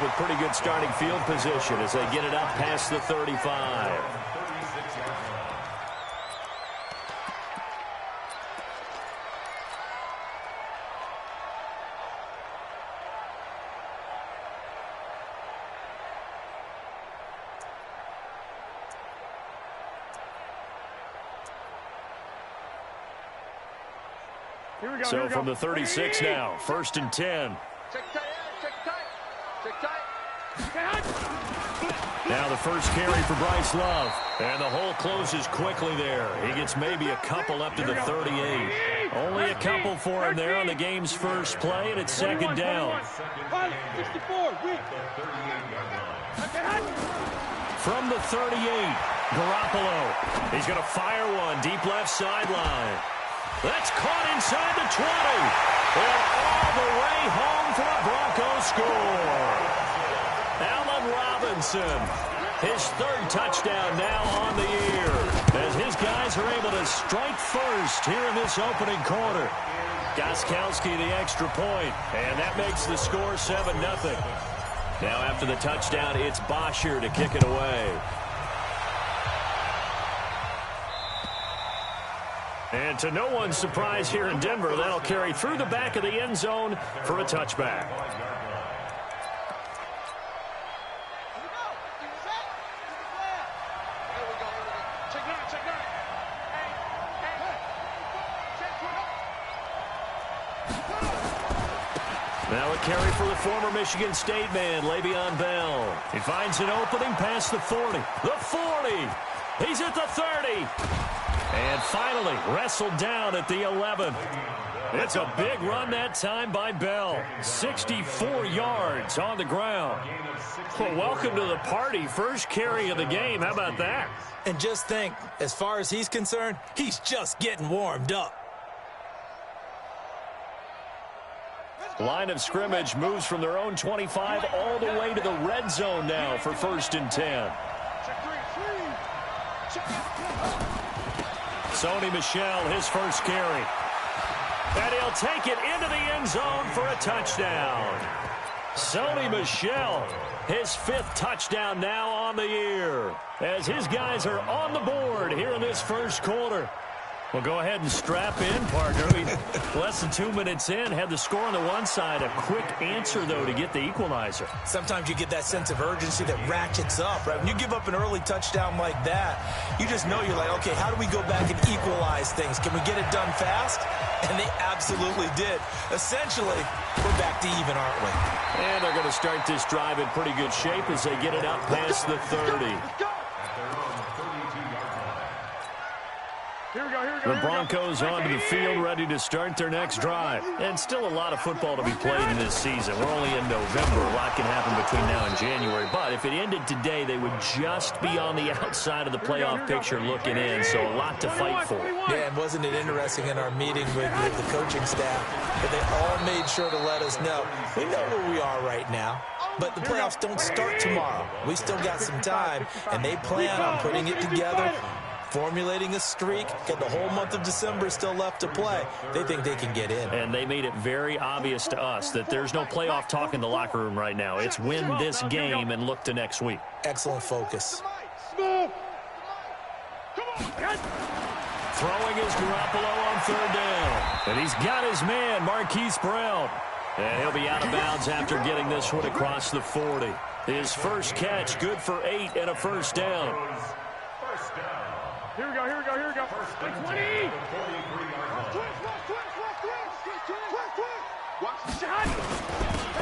with pretty good starting field position as they get it up past the 35. So from the 36 now, 1st and 10. Now the first carry for Bryce Love. And the hole closes quickly there. He gets maybe a couple up to the 38. Only a couple for him there on the game's first play, and it's 2nd down. From the 38, Garoppolo. He's going to fire one deep left sideline. That's caught inside the 20. And all the way home for a Broncos score. Allen Robinson, his 3rd touchdown now on the year, as his guys are able to strike first here in this opening quarter. Gostkowski the extra point, and that makes the score 7-0. Now after the touchdown, it's Bosher to kick it away. And to no one's surprise here in Denver, that'll carry through the back of the end zone for a touchback. Now a carry for the former Michigan State man, Le'Veon Bell. He finds an opening past the 40. The 40. He's at the 30. And finally wrestled down at the 11. It's a big run that time by Bell. 64 yards on the ground. Well, welcome to the party. First carry of the game. How about that? And just think, as far as he's concerned, he's just getting warmed up. Line of scrimmage moves from their own 25 all the way to the red zone now for 1st and 10. Sony Michel, his first carry. And he'll take it into the end zone for a touchdown. Sony Michel, his 5th touchdown now on the year, as his guys are on the board here in this first quarter. Well, go ahead and strap in, partner. Less than 2 minutes in, had the score on the one side. A quick answer, though, to get the equalizer. Sometimes you get that sense of urgency that ratchets up, right? When you give up an early touchdown like that, you just know you're like, okay, how do we go back and equalize things? Can we get it done fast? And they absolutely did. Essentially, we're back to even, aren't we? And they're going to start this drive in pretty good shape as they get it up past the 30. The Broncos onto the field, ready to start their next drive. And still a lot of football to be played in this season. We're only in November. A lot can happen between now and January. But if it ended today, they would just be on the outside of the playoff picture looking in. So a lot to fight for. Yeah, and wasn't it interesting in our meeting with the coaching staff that they all made sure to let us know, we know where we are right now. But the playoffs don't start tomorrow. We still got some time, and they plan on putting it together, formulating a streak, and the whole month of December still left to play. They think they can get in. And they made it very obvious to us that there's no playoff talk in the locker room right now. It's win this game and look to next week. Excellent focus. Throwing is Garoppolo on 3rd down. And he's got his man, Marquise Brown. And he'll be out of bounds after getting this one across the 40. His first catch, good for 8 and a first down. Here we go, here we go, here we go. 20.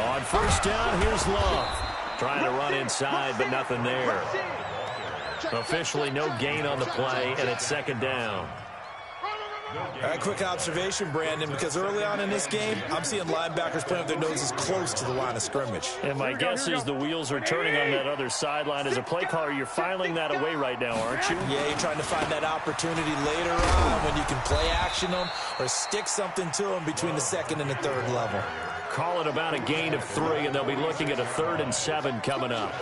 On first down, here's Love. Trying to run inside, but nothing there. Officially no gain on the play, and it's 2nd down. All right, quick observation, Brandon, because early on in this game, I'm seeing linebackers playing with their noses close to the line of scrimmage. And my guess is the wheels are turning on that other sideline. As a play caller, you're filing that away right now, aren't you? Yeah, you're trying to find that opportunity later on when you can play action them or stick something to them between the 2nd and the 3rd level. Call it about a gain of 3, and they'll be looking at a 3rd and 7 coming up.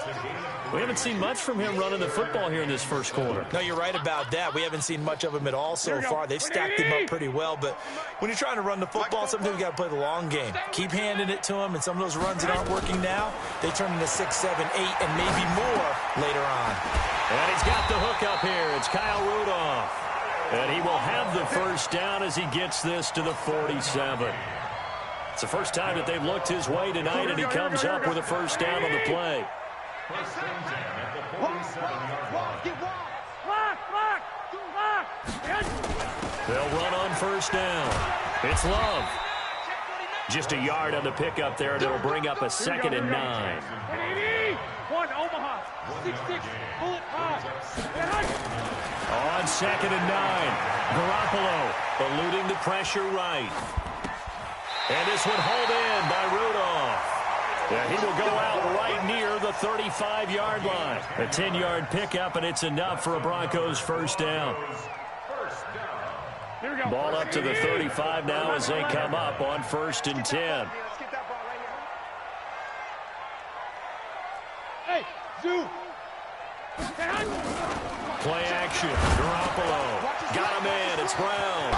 We haven't seen much from him running the football here in this first quarter. No, you're right about that. We haven't seen much of him at all so far. They've stacked him up pretty well, but when you're trying to run the football, sometimes you got to play the long game. Keep handing it to him, and some of those runs that aren't working now, they turn into 6, 7, 8, and maybe more later on. And he's got the hook up here. It's Kyle Rudolph. And he will have the first down as he gets this to the 47. It's the first time that they've looked his way tonight, and he comes up with a first down on the play. They'll run on first down. It's Love. Just a yard on the pickup there, and it'll bring up a 2nd and 9. 1 Omaha. 6-6. Bullet 5. On 2nd and 9. Garoppolo eluding the pressure right. And this one hauled in by Rudolph. Yeah, he will go out right near the 35-yard line. A 10-yard pickup, and it's enough for a Broncos first down. Ball up to the 35 now as they come up on 1st and 10. Hey, Zoo. Play action. Garoppolo. Got him in. It's Brown.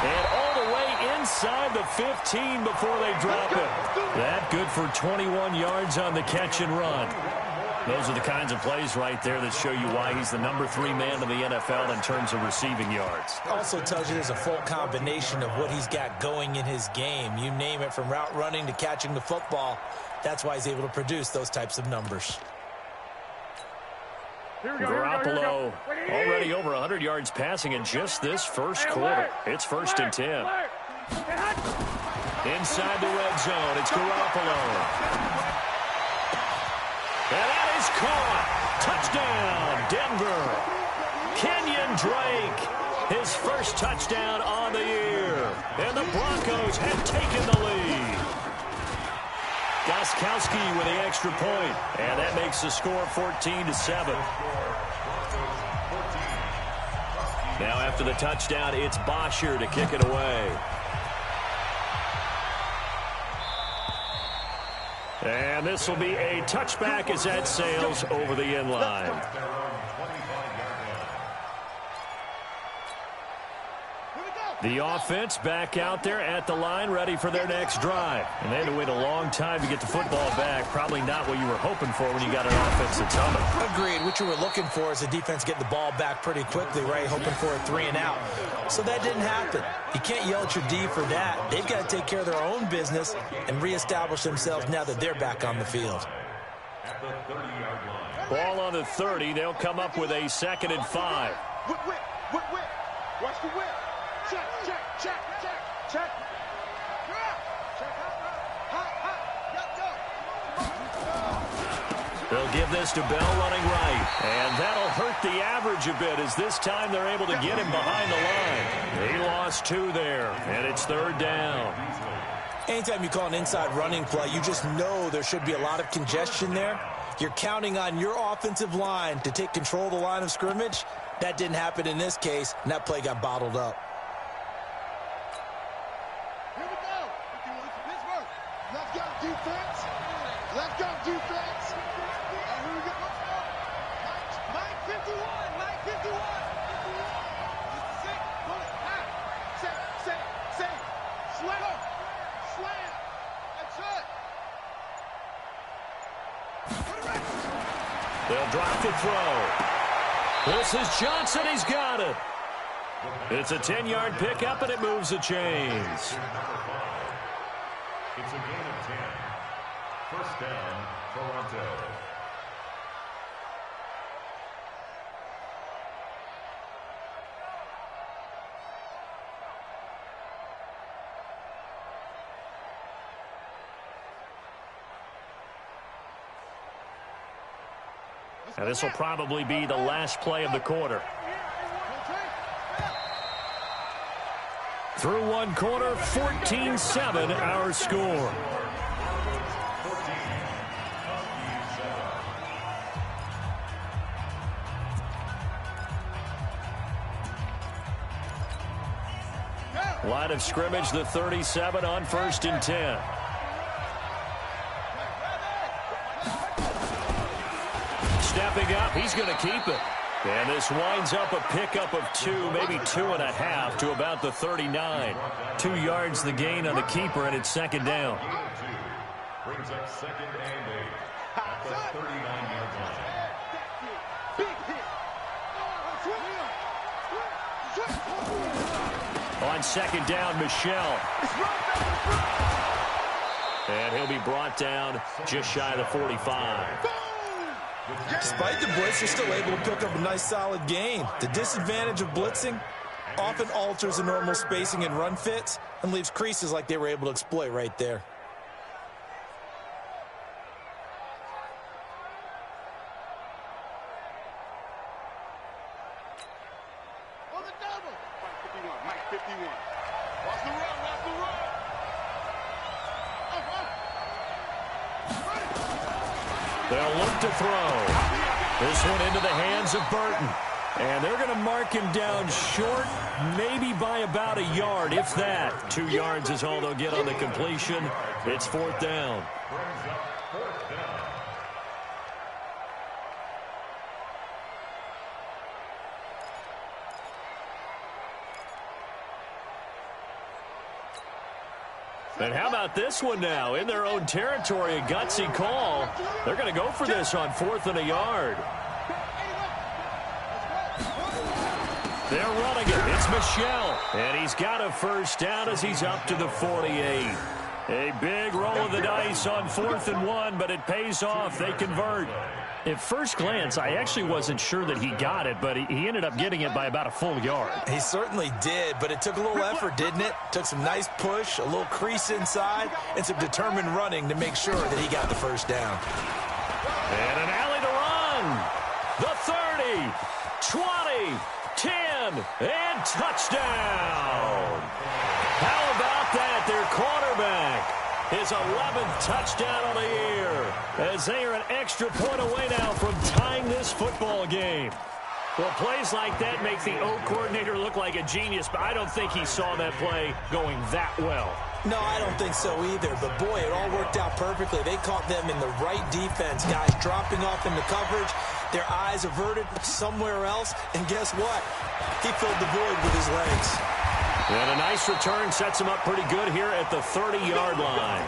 And all the way inside the 15 before they drop it. That good for 21 yards on the catch and run. Those are the kinds of plays right there that show you why he's the number 3 man in the NFL in terms of receiving yards. Also tells you there's a full combination of what he's got going in his game. You name it, from route running to catching the football. That's why he's able to produce those types of numbers. Garoppolo already over 100 yards passing in just this first quarter. It's 1st and 10. Inside the red zone, it's Garoppolo. And that is caught. Touchdown, Denver. Kenyon Drake, his first touchdown on the year. And the Broncos have taken the lead. Gostkowski with the extra point, and that makes the score 14-7. Now after the touchdown, it's Bosher to kick it away. And this will be a touchback as that sails over the end line. The offense back out there at the line, ready for their next drive. And they had to wait a long time to get the football back. Probably not what you were hoping for when you got an offense that's humming. Agreed. What you were looking for is the defense getting the ball back pretty quickly, right? Hoping for a 3 and out. So that didn't happen. You can't yell at your D for that. They've got to take care of their own business and reestablish themselves now that they're back on the field. Ball on the 30. They'll come up with a 2nd and 5. Whip. Watch the whip. Check. They'll give this to Bell running right. And that'll hurt the average a bit as this time they're able to get him behind the line. He lost 2 there, and it's 3rd down. Anytime you call an inside running play, you just know there should be a lot of congestion there. You're counting on your offensive line to take control of the line of scrimmage. That didn't happen in this case, and that play got bottled up. Here we go. Pittsburgh. Let's go defense. Let's go defense. And here we go. Mike 51. Sit. Slam. That's it. They'll drop the throw. This is Johnson. He's got it. It's a 10-yard pickup, and it moves the chains. It's a gain of 10. First down, Toronto. And this will probably be the last play of the quarter. Through one quarter, 14-7 our score. Line of scrimmage, the 37 on 1st and 10. Stepping up, he's going to keep it. And this winds up a pickup of 2, maybe 2.5 to about the 39. 2 yards the gain on the keeper, and it's 2nd down. brings up 2nd and 8 at the 39-yard line. Big hit. On 2nd down, Michelle. And he'll be brought down just shy of the 45. Despite the blitz, they're still able to pick up a nice solid gain. The disadvantage of blitzing often alters the normal spacing and run fits and leaves creases like they were able to exploit right there. On the double. Mike 51. Watch the run, watch the run. They'll look to throw. This one into the hands of Burton. And they're going to mark him down short, maybe by about a yard, if that. 2 yards is all they'll get on the completion. It's 4th down. Brings up 4th down. And how about this one now? In their own territory, a gutsy call. They're going to go for this on 4th and a yard. They're running it. It's Michelle. And he's got a 1st down as he's up to the 48. A big roll of the dice on 4th and 1, but it pays off. They convert. At first glance, I actually wasn't sure that he got it, but he ended up getting it by about a full yard. He certainly did, but it took a little effort, didn't it? Took some nice push, a little crease inside, and some determined running to make sure that he got the 1st down. And an alley to run. The 30, 20, 10, and touchdown. How about that? Their quarterback. His 11th touchdown of the year, as they are an extra point away now from tying this football game. Well, plays like that make the O coordinator look like a genius, but I don't think he saw that play going that well. No, I don't think so either, but boy, it all worked out perfectly. They caught them in the right defense, guys dropping off into coverage, their eyes averted somewhere else, and guess what? He filled the void with his legs. And a nice return sets him up pretty good here at the 30-yard line.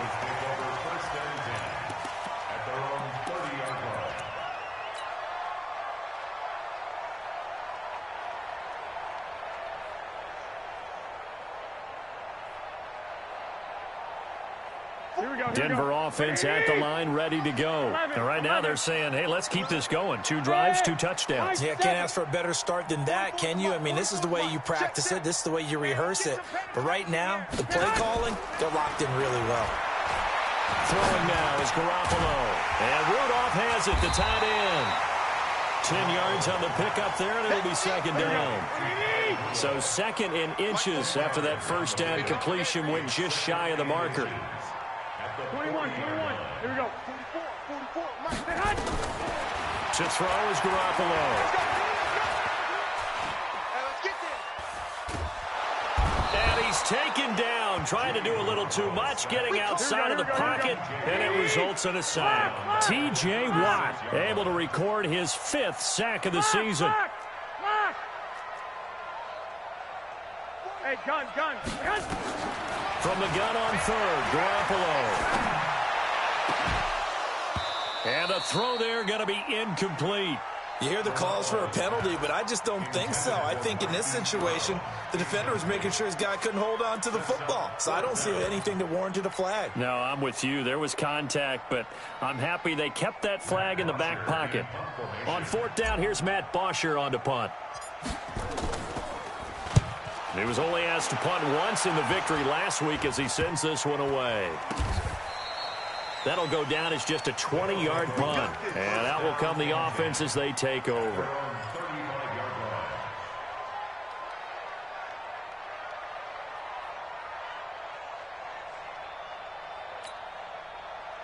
Denver offense at the line, ready to go. And right now they're saying, hey, let's keep this going. 2 drives, 2 touchdowns. Yeah, can't ask for a better start than that, can you? I mean, this is the way you practice it. This is the way you rehearse it. But right now, the play calling, they're locked in really well. Throwing now is Garoppolo. And Rudolph has it, the tight end. 10 yards on the pickup there, and it'll be 2nd down. So 2nd in inches after that 1st down completion went just shy of the marker. 21. Here we go. 44. Mike, say hi. To throw is Garoppolo. Let's get there. And he's taken down, trying to do a little too much, getting outside of the pocket, and it results in a sack. T.J. Watt able to record his 5th sack of the season. Hey, gun. From the gun on 3rd, Garoppolo. And a throw there going to be incomplete. You hear the calls for a penalty, but I just don't think so. I think in this situation, the defender was making sure his guy couldn't hold on to the football. So I don't see anything that warranted a flag. No, I'm with you. There was contact, but I'm happy they kept that flag in the back pocket. On 4th down, here's Matt Bosher on to punt. He was only asked to punt once in the victory last week as he sends this one away. That'll go down as just a 20-yard punt. And out will come the offense as they take over.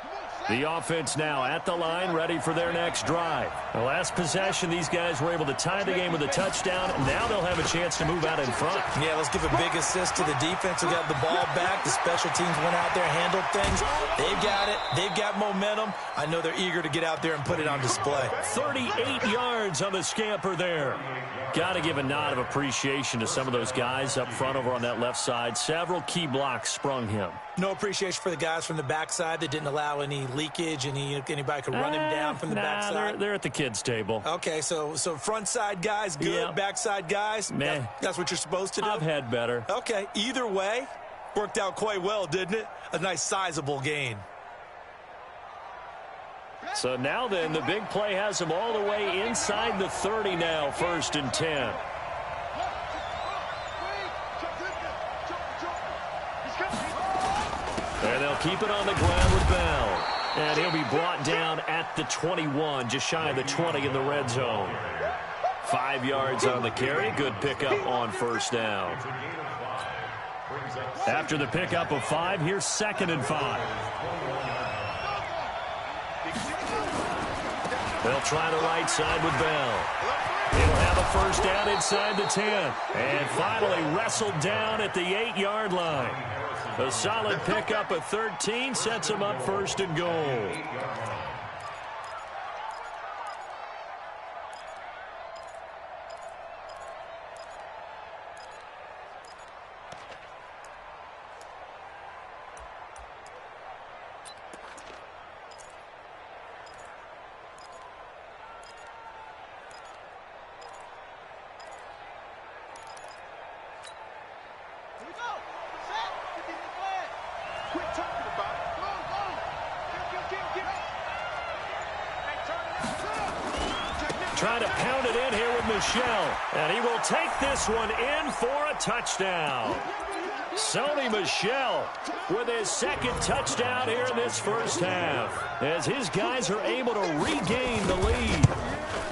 Come on, The offense now at the line, ready for their next drive. The last possession, these guys were able to tie the game with a touchdown, and now they'll have a chance to move out in front. Yeah, let's give a big assist to the defense who got the ball back. The special teams went out there, handled things. They've got it. They've got momentum. I know they're eager to get out there and put it on display. 38 yards on the scamper there. Got to give a nod of appreciation to some of those guys up front over on that left side. Several key blocks sprung him. No appreciation for the guys from the backside that didn't allow any leakage, and anybody could run him down from the backside. They're at the kids' table. Okay, so front side guys, good. Yep. Backside guys, that's what you're supposed to do? I've had better. Okay, either way, worked out quite well, didn't it? A nice sizable gain. So now then, the big play has them all the way inside the 30 now, 1st and 10. And they'll keep it on the ground with Bell. And he'll be brought down at the 21, just shy of the 20 in the red zone. 5 yards on the carry. Good pickup on 1st down. After the pickup of 5, here's 2nd and 5. They'll try the right side with Bell. He'll have a 1st down inside the 10. And finally wrestled down at the 8-yard line. A solid pickup of 13 sets him up 1st and goal. Trying to pound it in here with Michel. And he will take this one in for a touchdown. Sony Michel with his 2nd touchdown here in this 1st half, as his guys are able to regain the lead.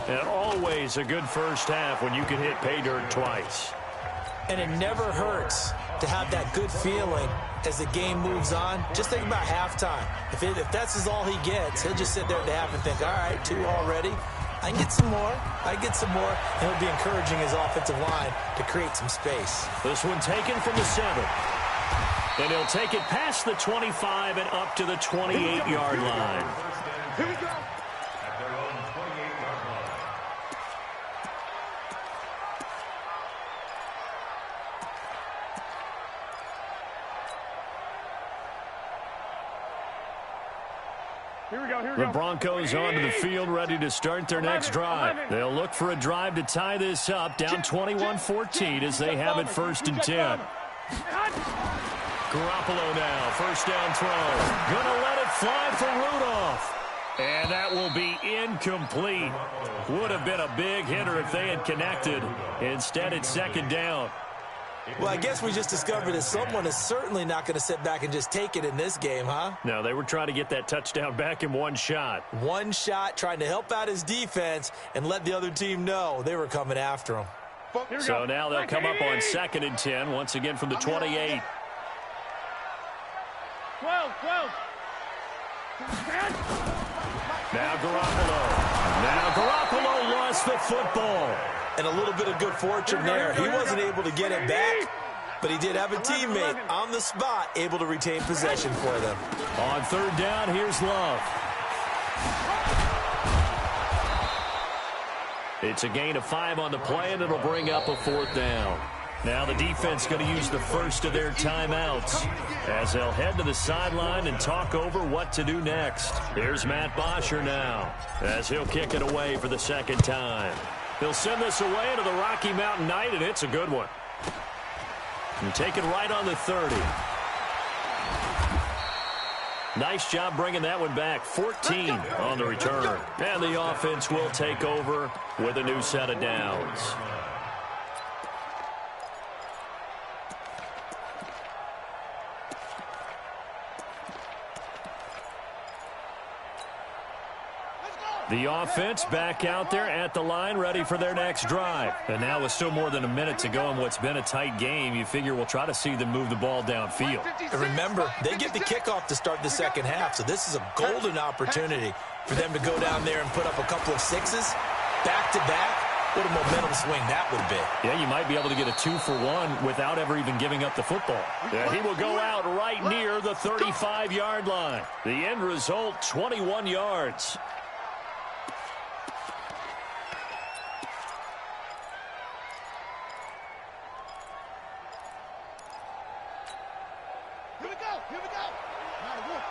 And always a good 1st half when you can hit pay dirt twice. And it never hurts to have that good feeling as the game moves on. Just think about halftime. If that's all he gets, he'll just sit there at the half and think, all right, 2 already. I can get some more. And he'll be encouraging his offensive line to create some space. This one taken from the 7. And he'll take it past the 25 and up to the 28-yard line. Here we go. The Broncos onto the field, ready to start their next drive. They'll look for a drive to tie this up, down 21-14 as they have it 1st and 10. Garoppolo now, 1st down throw. Gonna let it fly for Rudolph. And that will be incomplete. Would have been a big hitter if they had connected. Instead, it's 2nd down. Well, I guess we just discovered that someone is certainly not going to sit back and just take it in this game, huh? No, they were trying to get that touchdown back in one shot. One shot, trying to help out his defense and let the other team know they were coming after him. So now they'll come up on 2nd and 10, once again from the 28. 12. Now Garoppolo lost the football. And a little bit of good fortune there. He wasn't able to get it back, but he did have a teammate on the spot able to retain possession for them. On 3rd down, here's Love. It's a gain of 5 on the play, and it'll bring up a 4th down. Now the defense going to use the first of their timeouts as they'll head to the sideline and talk over what to do next. Here's Matt Bosher now as he'll kick it away for the 2nd time. He'll send this away into the Rocky Mountain Night, and it's a good one. And take it right on the 30. Nice job bringing that one back. 14 on the return. And the offense will take over with a new set of downs. The offense back out there at the line, ready for their next drive. And now with still more than a minute to go in what's been a tight game, you figure we'll try to see them move the ball downfield. And remember, they get the kickoff to start the second half, so this is a golden opportunity for them to go down there and put up a couple of sixes back-to-back. What a momentum swing that would be. Yeah, you might be able to get a 2-for-1 without ever even giving up the football. Yeah, he will go out right near the 35-yard line. The end result, 21 yards. Here we go. Here we go. All right, look.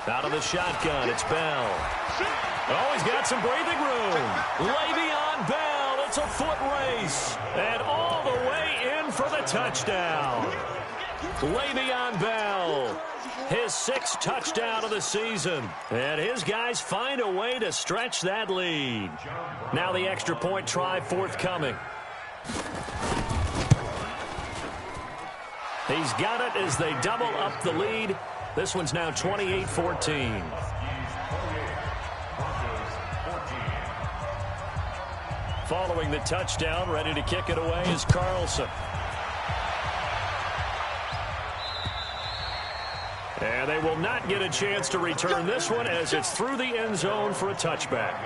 Out of the shotgun, it's Bell. Oh, he's got some breathing room. Le'Veon Bell, it's a foot race. And all the way in for the touchdown. Le'Veon Bell, his 6th touchdown of the season. And his guys find a way to stretch that lead. Now the extra point try forthcoming. He's got it as they double up the lead. This one's now 28-14. Following the touchdown, ready to kick it away is Carlson. And they will not get a chance to return this one as it's through the end zone for a touchback.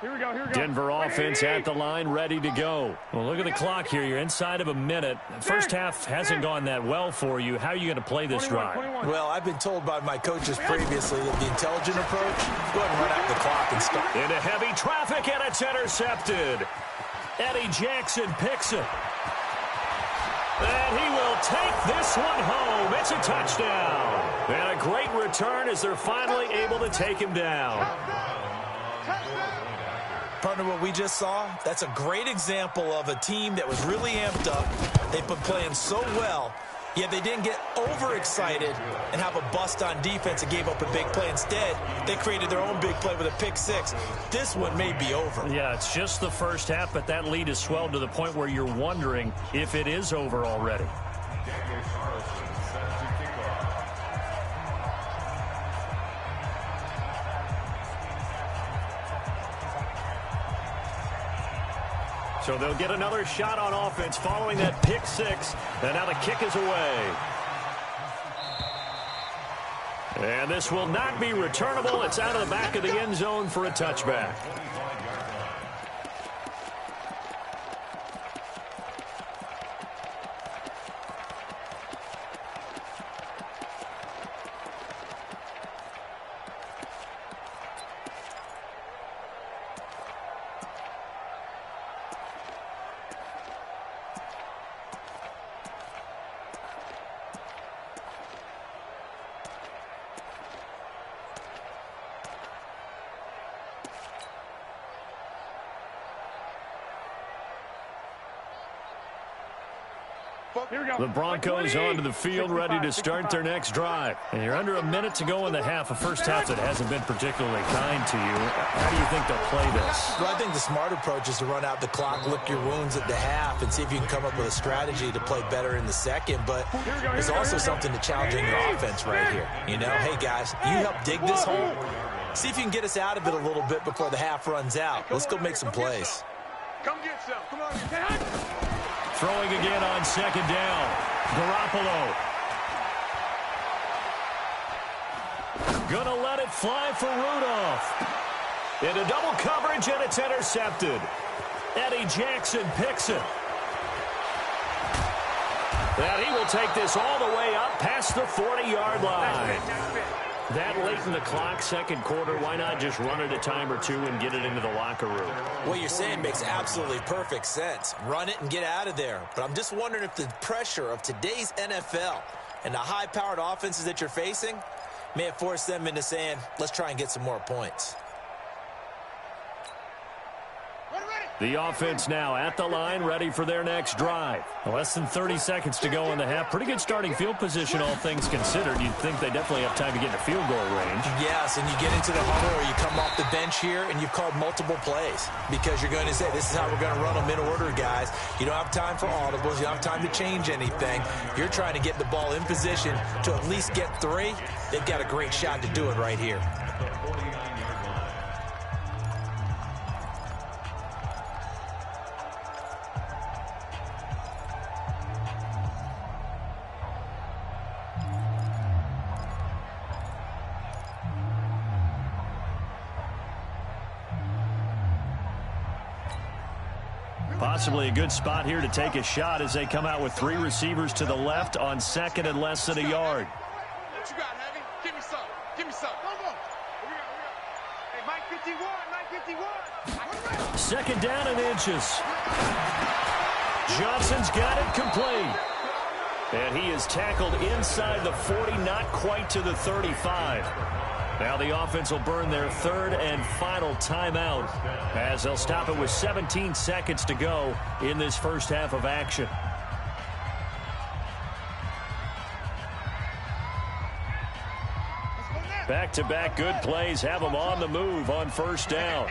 Here we go, here we go. Denver offense at the line, ready to go. Well, look at the clock here. You're inside of a minute. First half hasn't gone that well for you. How are you going to play this drive? Well, I've been told by my coaches previously that the intelligent approach, go ahead and run out the clock and start. Into heavy traffic, and it's intercepted. Eddie Jackson picks it. And he will take this one home. It's a touchdown. And a great return as they're finally able to take him down. Partner, what we just saw, that's a great example of a team that was really amped up. They've been playing so well, yet they didn't get overexcited and have a bust on defense and gave up a big play. Instead, they created their own big play with a pick six. This one may be over. Yeah, it's just the first half, but that lead has swelled to the point where you're wondering if it is over already. So they'll get another shot on offense following that pick six. And now the kick is away. And this will not be returnable. It's out of the back of the end zone for a touchback. The Broncos onto the field, ready to start their next drive. And you're under a minute to go in the half, a first half that hasn't been particularly kind to you. How do you think they'll play this? Well, I think the smart approach is to run out the clock, lick your wounds at the half, and see if you can come up with a strategy to play better in the second. But there's also something to challenging your offense right here. You know, hey, guys, you help dig this hole. See if you can get us out of it a little bit before the half runs out. Let's go make some plays. Come get some. Come on. Throwing again on second down. Garoppolo. Gonna let it fly for Rudolph. Into double coverage, and it's intercepted. Eddie Jackson picks it. And he will take this all the way up past the 40-yard line. That late in the clock, second quarter, why not just run it a time or two and get it into the locker room? What you're saying makes absolutely perfect sense. Run it and get out of there. But I'm just wondering if the pressure of today's NFL and the high-powered offenses that you're facing may have forced them into saying, let's try and get some more points. Ready, ready. The offense now at the line, ready for their next drive. Less than 30 seconds to go in the half. Pretty good starting field position, all things considered. You'd think they definitely have time to get in the field goal range. Yes, and you get into the huddle or you come off the bench here and you've called multiple plays because you're going to say, this is how we're going to run them in order, guys. You don't have time for audibles. You don't have time to change anything. You're trying to get the ball in position to at least get 3. They've got a great shot to do it right here. Possibly a good spot here to take a shot as they come out with 3 receivers to the left on second and less than a yard. What you got, Heavy? Give me some. Give me some. Go, go. Here we go. Hey, Mike 51. Mike 51. Second down and inches. Johnson's got it complete. And he is tackled inside the 40, not quite to the 35. Now the offense will burn their 3rd and final timeout as they'll stop it with 17 seconds to go in this first half of action. Back-to-back good plays have them on the move on first down.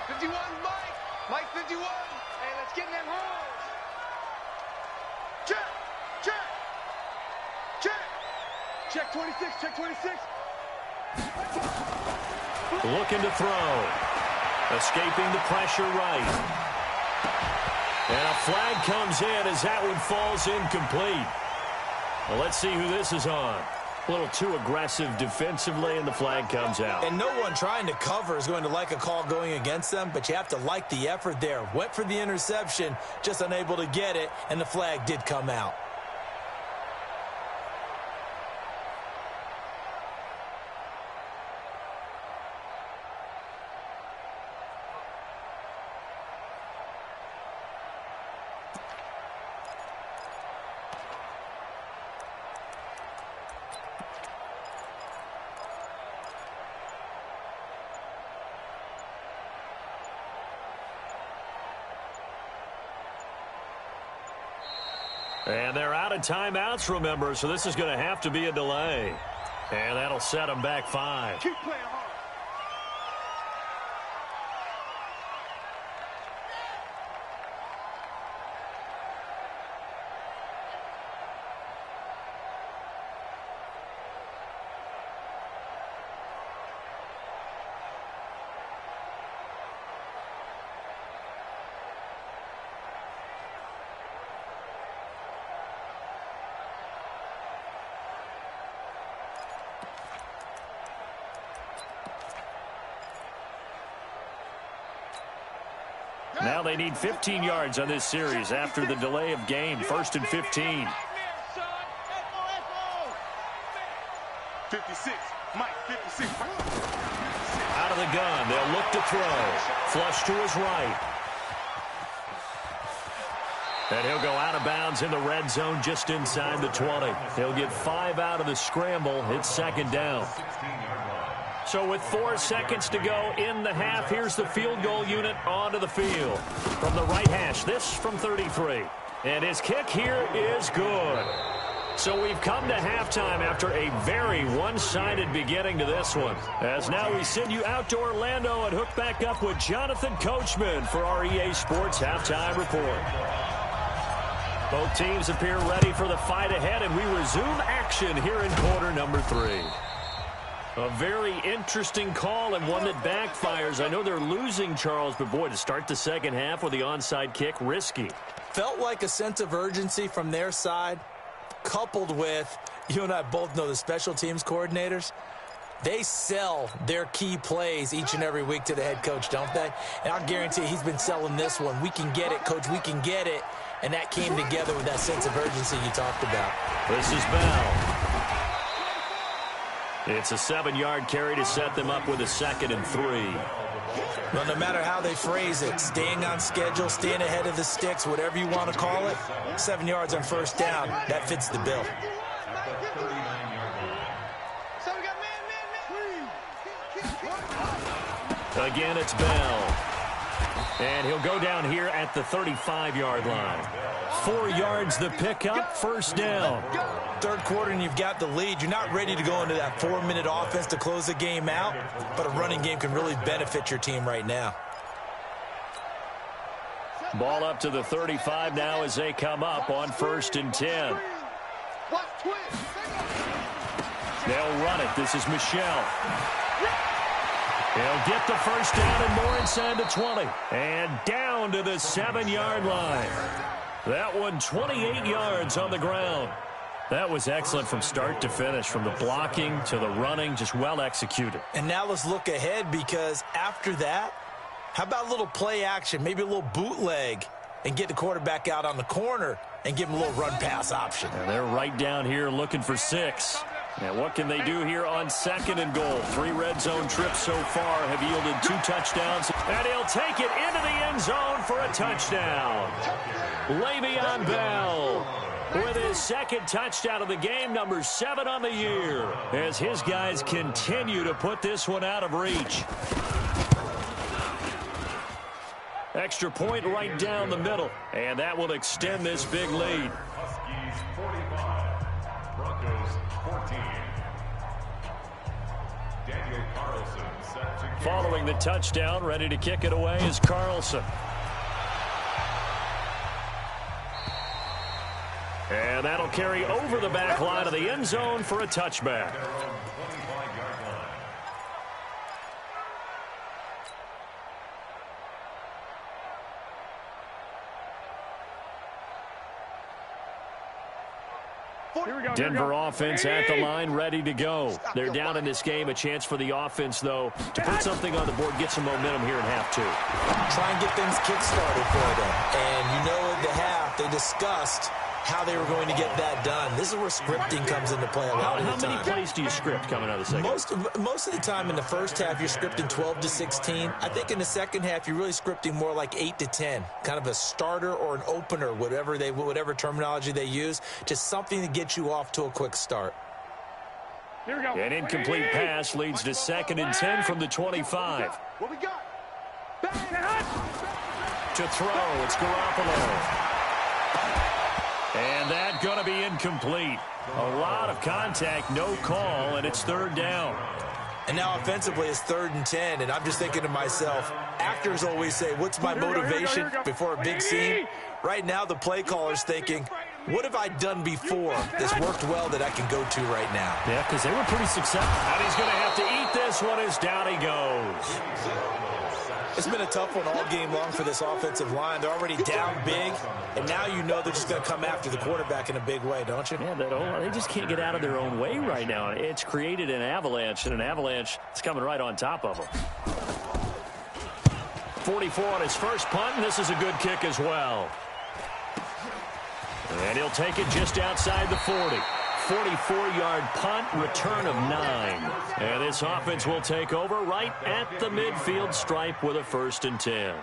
51, Mike. Mike 51. Hey, let's get in them holes. Check. Check. Check. Check 26. Check 26. Looking to throw. Escaping the pressure right. And a flag comes in as that one falls incomplete. Well, let's see who this is on. A little too aggressive defensively, and the flag comes out. And no one trying to cover is going to like a call going against them, but you have to like the effort there. Went for the interception, just unable to get it, and the flag did come out. And they're out of timeouts, remember, so this is going to have to be a delay. And that'll set them back 5. Keep playing hard. Now they need 15 yards on this series after the delay of game. 1st and 15. 56. Mike, 56. Out of the gun. They'll look to throw. Flush to his right. And he'll go out of bounds in the red zone just inside the 20. He'll get 5 out of the scramble. It's 2nd down. So with 4 seconds to go in the half, here's the field goal unit onto the field. From the right hash, this from 33. And his kick here is good. So we've come to halftime after a very one-sided beginning to this one. As now we send you out to Orlando and hook back up with Jonathan Coachman for our EA Sports Halftime Report. Both teams appear ready for the fight ahead, and we resume action here in quarter number 3. A very interesting call and one that backfires. I know they're losing, Charles, but boy, to start the second half with the onside kick, risky. Felt like a sense of urgency from their side, coupled with, you and I both know the special teams coordinators, they sell their key plays each and every week to the head coach, don't they? And I'll guarantee he's been selling this one. We can get it, coach, we can get it. And that came together with that sense of urgency you talked about. This is Bell. It's a 7-yard carry to set them up with a 2nd and 3. Well, no matter how they phrase it, staying on schedule, staying ahead of the sticks, whatever you want to call it, 7 yards on first down, that fits the bill. Again, it's Bell. And he'll go down here at the 35-yard line. 4 yards the pickup, first down. Third quarter and you've got the lead. You're not ready to go into that 4-minute offense to close the game out, but a running game can really benefit your team right now. Ball up to the 35 now as they come up on 1st and 10. They'll run it. This is Michelle. He'll get the first down and more inside the 20. And down to the 7-yard line. That one 28 yards on the ground. That was excellent from start to finish, from the blocking to the running, just well executed. And now let's look ahead, because after that, how about a little play action, maybe a little bootleg, and get the quarterback out on the corner and give him a little run-pass option. And they're right down here looking for 6. And what can they do here on 2nd and goal? 3 red zone trips so far have yielded 2 touchdowns. And he'll take it into the end zone for a touchdown. Le'Veon Bell with his 2nd touchdown of the game, number 7 on the year, as his guys continue to put this one out of reach. Extra point right down the middle, and that will extend this big lead. Huskies 45, Broncos 14. Daniel Carlson set to kick. Following the touchdown, ready to kick it away is Carlson. And that'll carry over the back line of the end zone for a touchback. Denver offense at the line, ready to go. They're down in this game. A chance for the offense, though, to put something on the board, get some momentum here in half 2. Try and get things kick-started for them. And you know, at the half, they discussed how they were going to get that done. This is where scripting comes into play a lot of the time. How many plays do you script coming out of the second? Most of the time in the first half, you're scripting 12 to 16. I think in the second half, you're really scripting more like 8 to 10. Kind of a starter or an opener, whatever terminology they use. Just something to get you off to a quick start. Here we go. An incomplete pass leads to 2nd and 10 from the 25. What we got? To throw, it's Garoppolo. And that's going to be incomplete. A lot of contact, no call, and it's 3rd down. And now offensively, it's 3rd and 10, and I'm just thinking to myself, actors always say, what's my motivation before a big scene? Right now, the play caller's thinking, what have I done before that's worked well that I can go to right now? Yeah, because they were pretty successful. And he's going to have to eat this one as down he goes. It's been a tough one all game long for this offensive line. They're already down big, and now you know they're just going to come after the quarterback in a big way, don't you? Yeah, they just can't get out of their own way right now. It's created an avalanche, and an avalanche is coming right on top of them. 44 on his first punt, and this is a good kick as well. And he'll take it just outside the 40. 44-yard punt, return of 9. And this offense will take over right at the midfield stripe with a 1st and 10.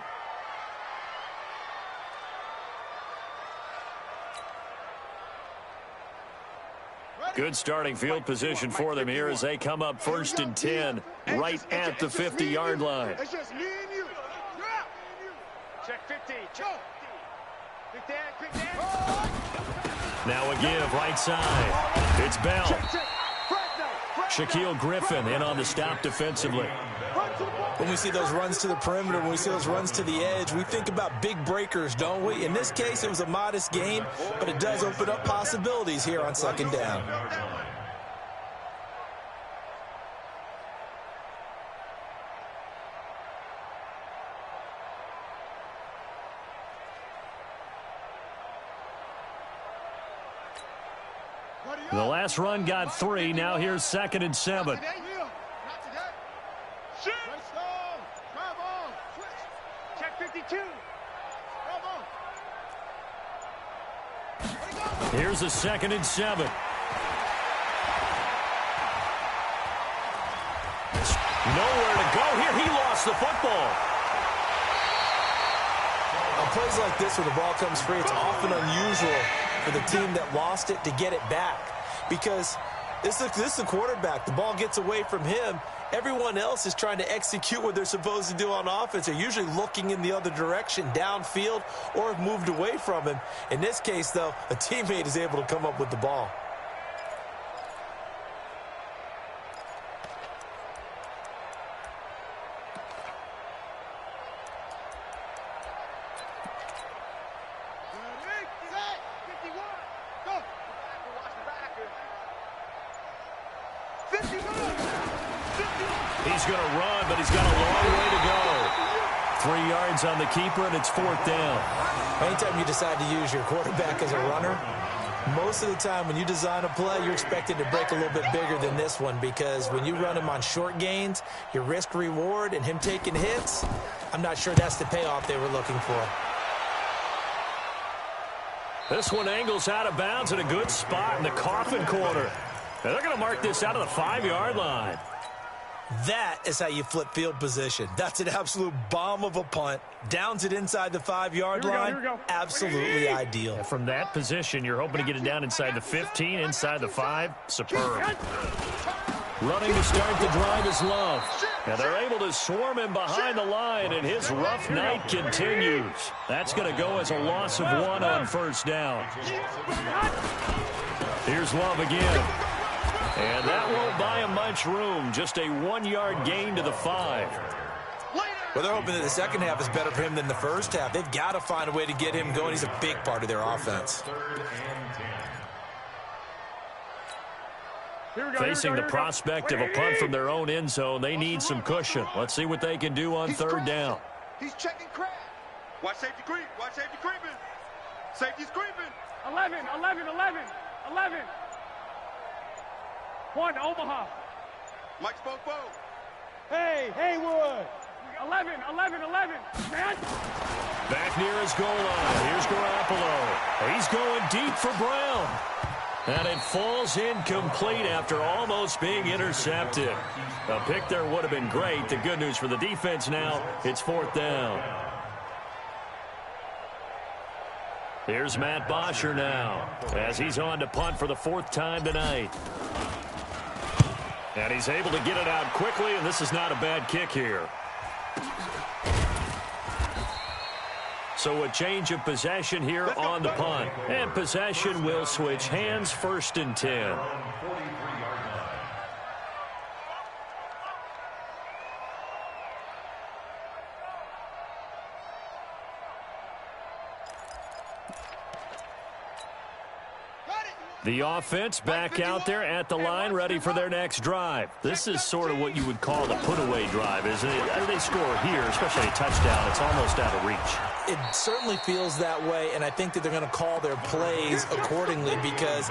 Good starting field position for them here as they come up 1st and 10 right at the 50-yard line. It's just me and you. Check 50. Check 50. Quick Dan, quick Dan. Now a give right side. It's Bell. Shaquille Griffin in on the stop defensively. When we see those runs to the perimeter, when we see those runs to the edge, we think about big breakers, don't we? In this case, it was a modest gain, but it does open up possibilities here on 2nd down. The last run got 3. Now here's 2nd and 7. Check 52. Here's a 2nd and 7. Nowhere to go here. He lost the football. On plays like this where the ball comes free, it's often unusual for the team that lost it to get it back, because this is the quarterback. The ball gets away from him, Everyone else is trying to execute what they're supposed to do on offense. They're usually looking in the other direction, downfield, or have moved away from him. In this case, though, a teammate is able to come up with the ball. He's going to run, but he's got a long way to go. 3 yards on the keeper, and it's 4th down. Anytime you decide to use your quarterback as a runner, most of the time when you design a play, you're expected to break a little bit bigger than this one, because when you run him on short gains, your risk-reward and him taking hits, I'm not sure that's the payoff they were looking for. This one angles out of bounds at a good spot in the coffin corner. Now they're going to mark this out of the 5-yard line. That is how you flip field position. That's an absolute bomb of a punt. Downs it inside the 5-yard line. Absolutely ideal. And from that position, you're hoping to get it down inside the 15, inside the 5. Superb. Running to start the drive is Love. Now they're able to swarm him behind the line, and his rough night continues. That's going to go as a loss of 1 on 1st down. Here's Love again. And that won't buy him much room. Just a 1-yard gain to the 5. Well, they're hoping that the second half is better for him than the first half. They've got to find a way to get him going. He's a big part of their offense. Facing the prospect of a punt from their own end zone, they need some cushion. Let's see what they can do on 3rd down. He's checking crab. Watch safety creep. Watch safety creeping. Safety's creeping. 11. 1, Omaha. Mike Spofo. Hey, Haywood. 11. Man. Back near his goal line. Here's Garoppolo. He's going deep for Brown. And it falls incomplete after almost being intercepted. A pick there would have been great. The good news for the defense now, it's 4th down. Here's Matt Bosher now as he's on to punt for the 4th time tonight. And he's able to get it out quickly, and this is not a bad kick here. So a change of possession here on the punt. And possession will switch hands, 1st and 10. The offense back out there at the line, ready for their next drive. This is sort of what you would call the put-away drive, isn't it? As they score here, especially a touchdown, it's almost out of reach. It certainly feels that way, and I think that they're going to call their plays accordingly, because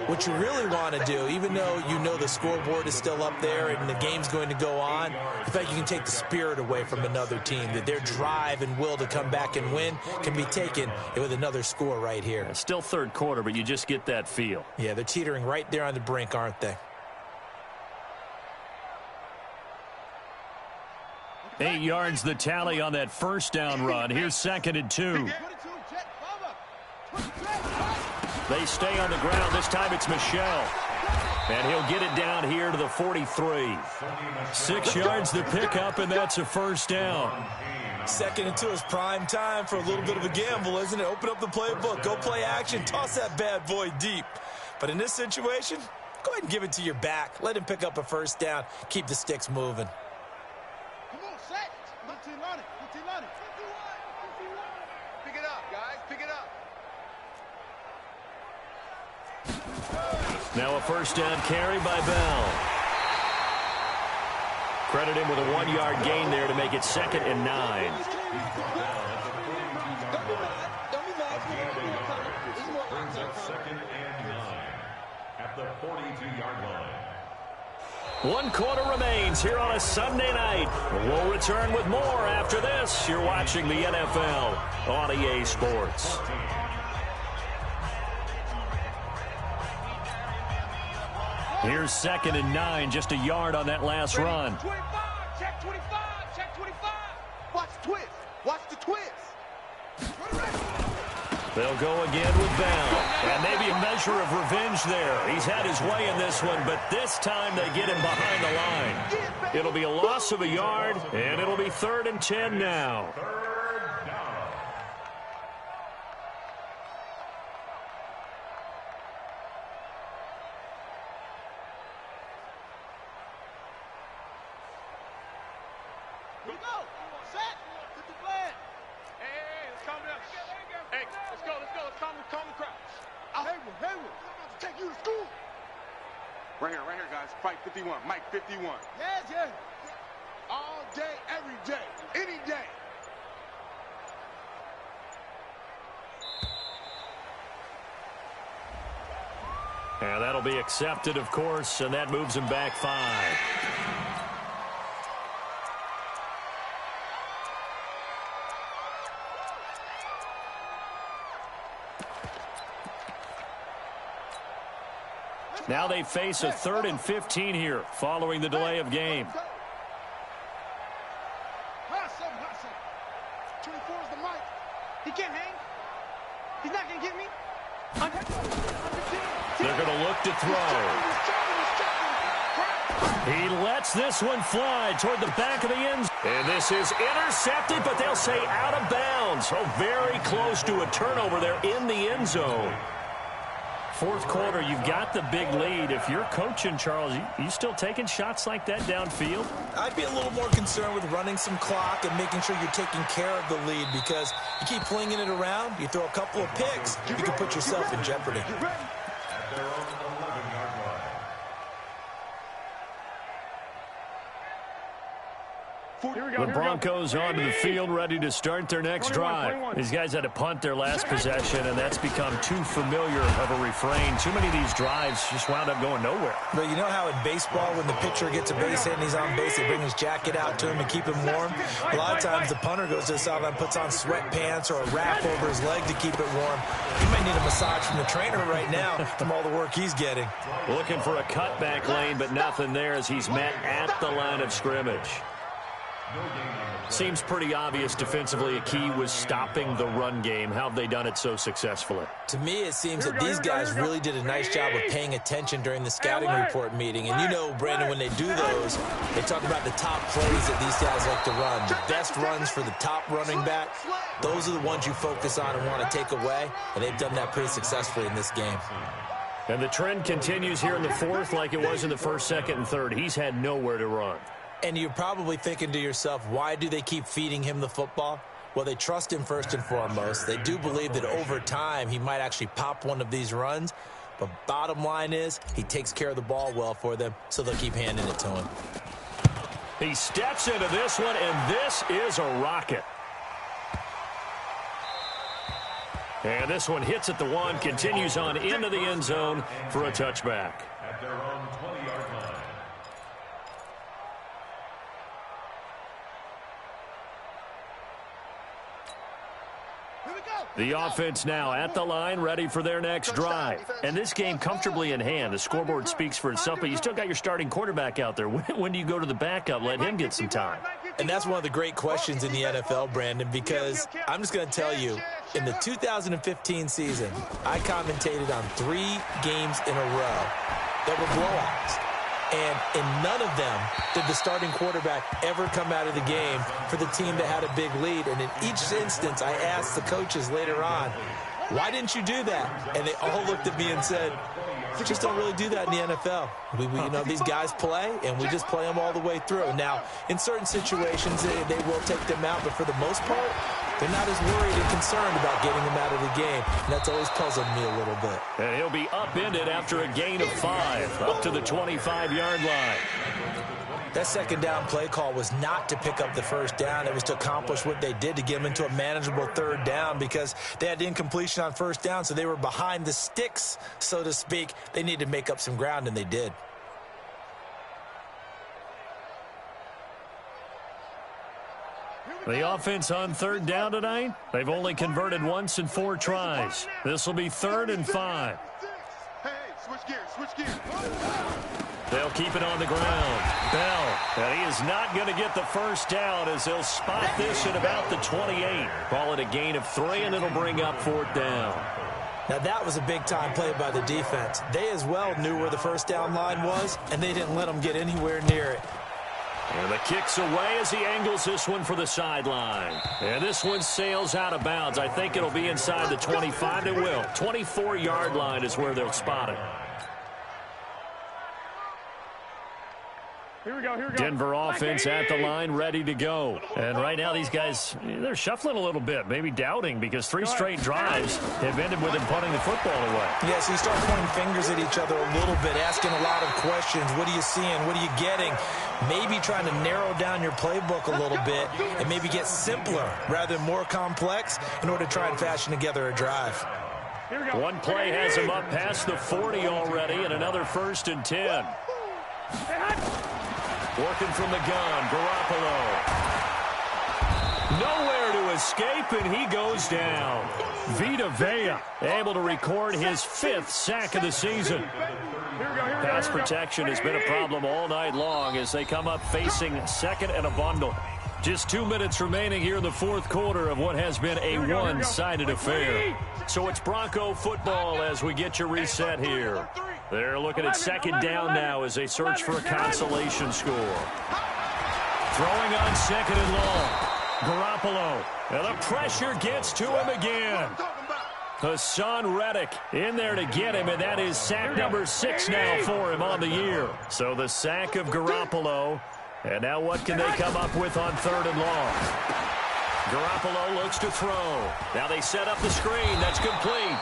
what you really want to do, even though you know the scoreboard is still up there and the game's going to go on, in fact, you can take the spirit away from another team, that their drive and will to come back and win can be taken with another score right here. It's still 3rd quarter, but you just get that feel. Yeah, they're teetering right there on the brink, aren't they? 8 yards the tally on that 1st down run. Here's 2nd and 2. They stay on the ground. This time it's Michelle. And he'll get it down here to the 43. 6 yards the pickup, and that's a 1st down. 2nd and 2 is prime time for a little bit of a gamble, isn't it? Open up the playbook, go play action, toss that bad boy deep. But in this situation, go ahead and give it to your back. Let him pick up a 1st down. Keep the sticks moving. Come on, set. 15 on it. 15 on it. 51. Pick it up, guys. Pick it up. Now a 1st down carry by Bell. Credit him with a 1-yard gain there to make it 2nd and 9. Brings up 2nd and 9 at the 42-yard line. 1 quarter remains here on a Sunday night. We'll return with more after this. You're watching the NFL on EA Sports. Here's 2nd and 9, just a yard on that last run. 25, check 25, check 25. Watch the twist. Watch the twist. They'll go again with Bell. And maybe a measure of revenge there. He's had his way in this one, but this time they get him behind the line. It'll be a loss of a yard, and it'll be 3rd and 10 now. Right here, guys. Fight 51. Mike 51. Yes. All day, every day, any day. And that'll be accepted, of course, and that moves him back 5. Now they face a 3rd and 15 here following the delay of game. Hustle. 24 is the mic. He can't hang. He's not going to get me. They're going to look to throw. He lets this one fly toward the back of the end. And this is intercepted, but they'll say out of bounds. Oh, very close to a turnover there in the end zone. 4th quarter, you've got the big lead. If you're coaching, Charles, you still taking shots like that downfield? I'd be a little more concerned with running some clock and making sure you're taking care of the lead, because you keep flinging it around, you throw a couple of picks, you can put yourself in jeopardy. At their own 11-yard line. The Broncos onto the field, ready to start their next drive. These guys had to punt their last possession, and that's become too familiar of a refrain. Too many of these drives just wound up going nowhere. But you know how in baseball, when the pitcher gets a base hit and he's on base, they bring his jacket out to him and keep him warm? A lot of times the punter goes to the sideline, puts on sweatpants or a wrap over his leg to keep it warm. He might need a massage from the trainer right now from all the work he's getting. Looking for a cutback lane, but nothing there as he's met at the line of scrimmage. Seems pretty obvious defensively a key was stopping the run game. How have they done it so successfully? To me, it seems that these guys really did a nice job of paying attention during the scouting report meeting. And you know, Brandon, when they do those, they talk about the top plays that these guys like to run. The best runs for the top running back, those are the ones you focus on and want to take away. And they've done that pretty successfully in this game. And the trend continues here in the 4th like it was in the 1st, 2nd, and 3rd. He's had nowhere to run. And you're probably thinking to yourself, why do they keep feeding him the football? Well, they trust him first and foremost. They do believe that over time he might actually pop one of these runs. But bottom line is he takes care of the ball well for them, so they'll keep handing it to him. He steps into this one, and this is a rocket. And this one hits at the 1, continues on into the end zone for a touchback. At their own 20-yard line. The offense now at the line, ready for their next drive. And this game comfortably in hand. The scoreboard speaks for itself, but you still got your starting quarterback out there. When do you go to the backup, let him get some time? And that's one of the great questions in the NFL, Brandon, because I'm just going to tell you, in the 2015 season, I commentated on 3 games in a row that were blowouts. And in none of them did the starting quarterback ever come out of the game for the team that had a big lead. And in each instance, I asked the coaches later on, why didn't you do that? And they all looked at me and said, we just don't really do that in the NFL. We you know, these guys play, and we just play them all the way through. Now, in certain situations, they will take them out, but for the most part, they're not as worried and concerned about getting them out of the game. And that's always puzzled me a little bit. And he'll be upended after a gain of 5, up to the 25-yard line. That second down play call was not to pick up the first down. It was to accomplish what they did, to get them into a manageable 3rd down, because they had incompletion on first down, so they were behind the sticks, so to speak. They needed to make up some ground, and they did. The offense on 3rd down tonight, they've only converted once in 4 tries. This will be 3rd and 5. Hey, switch gears, switch gears. They'll keep it on the ground. Bell, and he is not going to get the first down as they'll spot this at about the 28. Call it a gain of 3, and it'll bring up 4th down. Now, that was a big-time play by the defense. They as well knew where the first down line was, and they didn't let them get anywhere near it. And the kick's away as he angles this one for the sideline. And this one sails out of bounds. I think it'll be inside the 25. It will. 24-yard line is where they'll spot it. Here we go, here we go. Denver offense at the line, ready to go. And right now these guys, they're shuffling a little bit, maybe doubting, because 3 straight drives have ended with them punting the football away. Yeah, so you start pointing fingers at each other a little bit, asking a lot of questions. What are you seeing? What are you getting? Maybe trying to narrow down your playbook a little bit and maybe get simpler rather than more complex in order to try and fashion together a drive. Here we go. One play has him up past the 40 already, and another 1st and 10. Working from the gun, Garoppolo. Nowhere to escape, and he goes down. Vita Vea able to record his 5th sack of the season. Pass protection has been a problem all night long as they come up facing 2nd and a bundle. Just 2 minutes remaining here in the 4th quarter of what has been a one-sided affair. So it's Bronco football as we get you reset here. They're looking at 2nd down now as they search for a consolation score. Throwing on 2nd and long. Garoppolo. And the pressure gets to him again. Hassan Reddick in there to get him, and that is sack number 6 now for him on the year. So the sack of Garoppolo. And now what can they come up with on 3rd and long? Garoppolo looks to throw. Now they set up the screen. That's complete.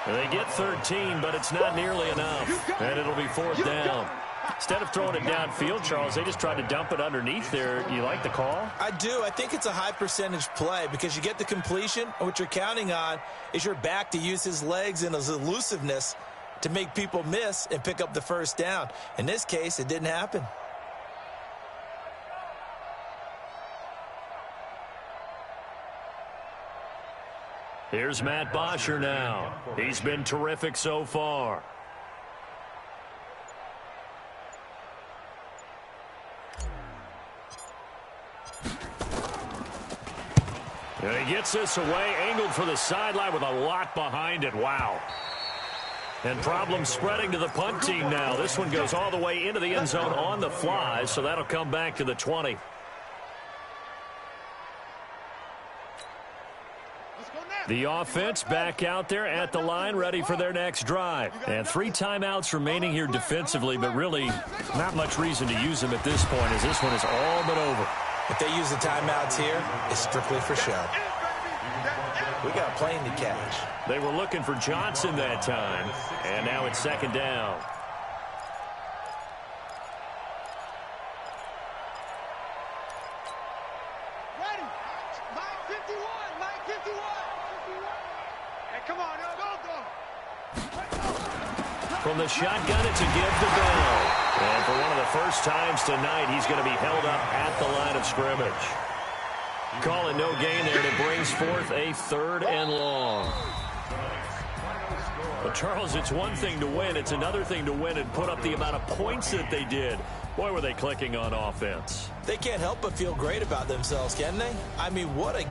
And they get 13, but it's not nearly enough. And it'll be 4th down. Instead of throwing it downfield, Charles, they just tried to dump it underneath there. You like the call? I do. I think it's a high-percentage play because you get the completion, and what you're counting on is your back to use his legs and his elusiveness to make people miss and pick up the 1st down. In this case, it didn't happen. Here's Matt Bosher now. He's been terrific so far. And he gets this away, angled for the sideline with a lot behind it. Wow. And problems spreading to the punt team now. This one goes all the way into the end zone on the fly, so that'll come back to the 20. The offense back out there at the line, ready for their next drive. And 3 timeouts remaining here defensively, but really not much reason to use them at this point as this one is all but over. If they use the timeouts here, it's strictly for show. We got a plane to catch. They were looking for Johnson that time, and now it's 2nd down. Ready. Mike 51. Mike 51. Hey, come on, go. From the shotgun, it's a give to Bell. And for one of the first times tonight, he's going to be held up at the line of scrimmage. Call it no gain there, and it brings forth a 3rd and long. But, Charles, it's one thing to win. It's another thing to win and put up the amount of points that they did. Boy, were they clicking on offense. They can't help but feel great about themselves, can they? I mean, what a